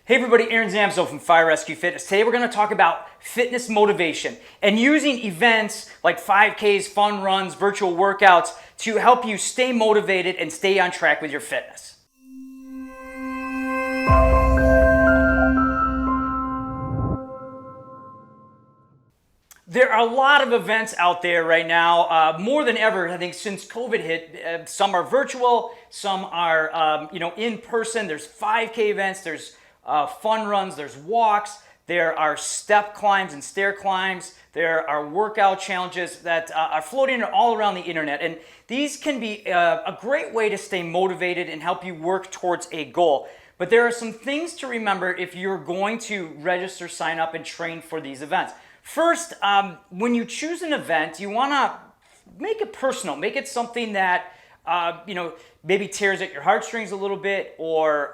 Hey everybody, Aaron Zamzow from Fire Rescue Fitness. Today we're going to talk about fitness motivation and using events like 5Ks, fun runs, virtual workouts to help you stay motivated and stay on track with your fitness. There are a lot of events out there right now, more than ever. I think since COVID hit, some are virtual, some are in person. There's 5K events, there's fun runs, there's walks, there are step climbs and stair climbs, there are workout challenges that are floating all around the internet. And these can be a great way to stay motivated and help you work towards a goal. But there are some things to remember if you're going to register, sign up, and train for these events. First, when you choose an event, you want to make it personal. Make it something that maybe tears at your heartstrings a little bit, or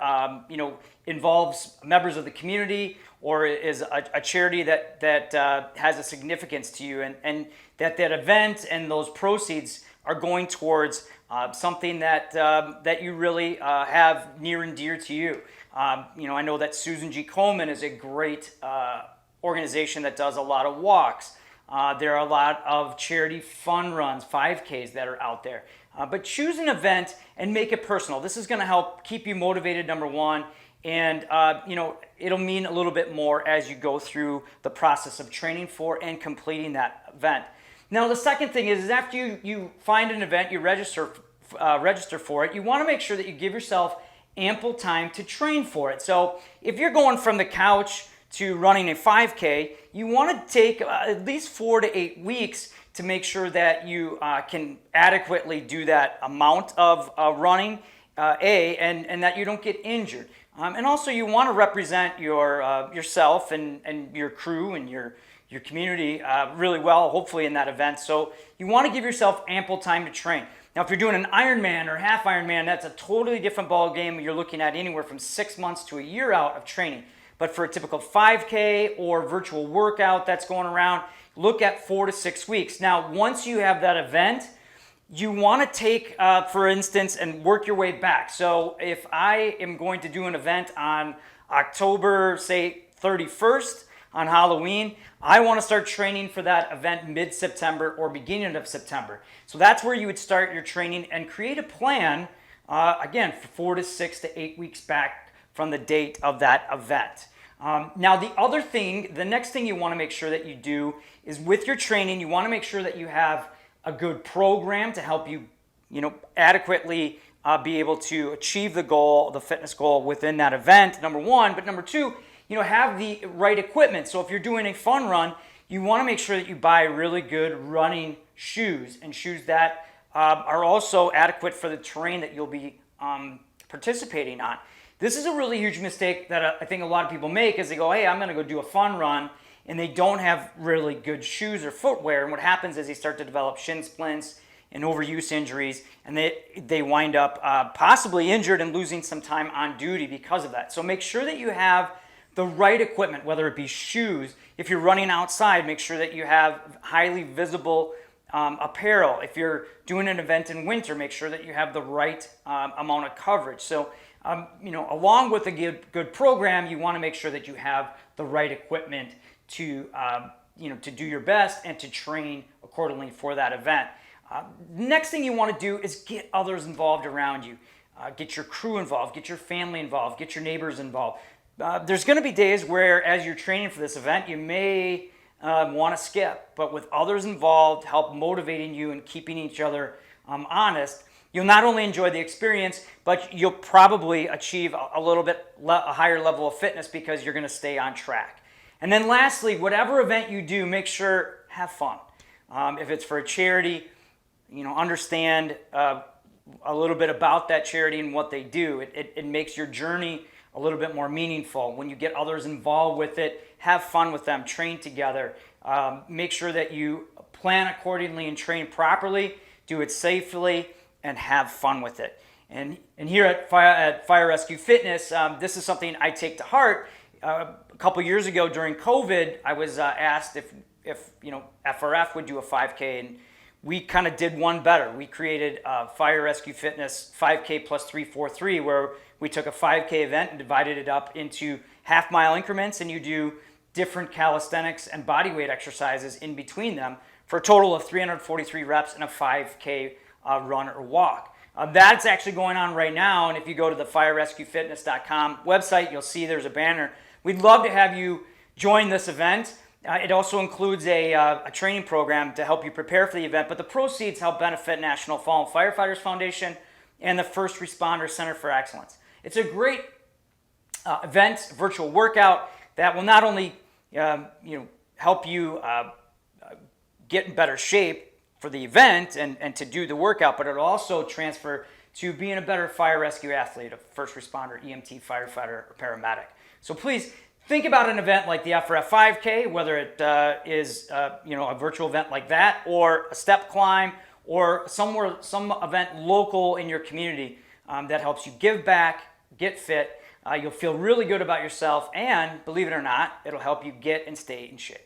involves members of the community, or is a charity that has a significance to you, and that event and those proceeds are going towards something that you really have near and dear to you. I know that Susan G. Komen is a great organization that does a lot of walks. There are a lot of charity fun runs, 5Ks that are out there. But choose an event and make it personal. This is going to help keep you motivated, number one, and it'll mean a little bit more as you go through the process of training for and completing that event. Now, the second thing is after you find an event, you register for it, you want to make sure that you give yourself ample time to train for it. So if you're going from the couch to running a 5K, you want to take at least 4 to 8 weeks to make sure that you can adequately do that amount of running, and that you don't get injured. And also you want to represent yourself and your crew and your community really well, hopefully in that event. So you want to give yourself ample time to train. Now, if you're doing an Ironman or half Ironman, that's a totally different ball game. You're looking at anywhere from 6 months to a year out of training. But for a typical 5K or virtual workout that's going around, look at 4 to 6 weeks. Now, once you have that event, you want to take, for instance, and work your way back. So if I am going to do an event on October, say, 31st on Halloween, I want to start training for that event mid-September or beginning of September. So that's where you would start your training and create a plan, again, for 4 to 6 to 8 weeks back from the date of that event. Now, the next thing you want to make sure that you do is with your training, you want to make sure that you have a good program to help you, adequately be able to achieve the goal, the fitness goal within that event, number one. But number two, have the right equipment. So if you're doing a fun run, you want to make sure that you buy really good running shoes, and shoes that are also adequate for the terrain that you'll be participating on. This is a really huge mistake that I think a lot of people make, is they go, hey, I'm going to go do a fun run, and they don't have really good shoes or footwear. And what happens is they start to develop shin splints and overuse injuries, and they wind up possibly injured and losing some time on duty because of that. So make sure that you have the right equipment, whether it be shoes. If you're running outside, make sure that you have highly visible apparel. If you're doing an event in winter, make sure that you have the right amount of coverage. So along with a good program, you want to make sure that you have the right equipment to do your best and to train accordingly for that event. Next thing you want to do is get others involved around you. Get your crew involved, get your family involved, get your neighbors involved. There's going to be days where, as you're training for this event, you may want to skip, but with others involved, help motivating you and keeping each other honest, you'll not only enjoy the experience, but you'll probably achieve a higher level of fitness because you're going to stay on track. And then lastly, whatever event you do, make sure have fun. If it's for a charity, understand a little bit about that charity and what they do. It makes your journey a little bit more meaningful. When you get others involved with it, have fun with them, train together. Make sure that you plan accordingly and train properly, do it safely, and have fun with it. And here at Fire Rescue Fitness, this is something I take to heart. A couple years ago during COVID, I was asked if FRF would do a 5K, and we kind of did one better. We created Fire Rescue Fitness 5K plus 343, where we took a 5K event and divided it up into half-mile increments, and you do different calisthenics and bodyweight exercises in between them for a total of 343 reps and a 5K run or walk. That's actually going on right now, and if you go to the firerescuefitness.com website, you'll see there's a banner. We'd love to have you join this event. It also includes a training program to help you prepare for the event, but the proceeds help benefit National Fallen Firefighters Foundation and the First Responder Center for Excellence. It's a great event, virtual workout that will not only help you get in better shape for the event and to do the workout, but it'll also transfer to being a better fire rescue athlete, a first responder, EMT, firefighter, or paramedic. So please think about an event like the FRF 5K, whether it is a virtual event like that, or a step climb, or some event local in your community that helps you give back, get fit. You'll feel really good about yourself, and believe it or not, it'll help you get and stay in shape.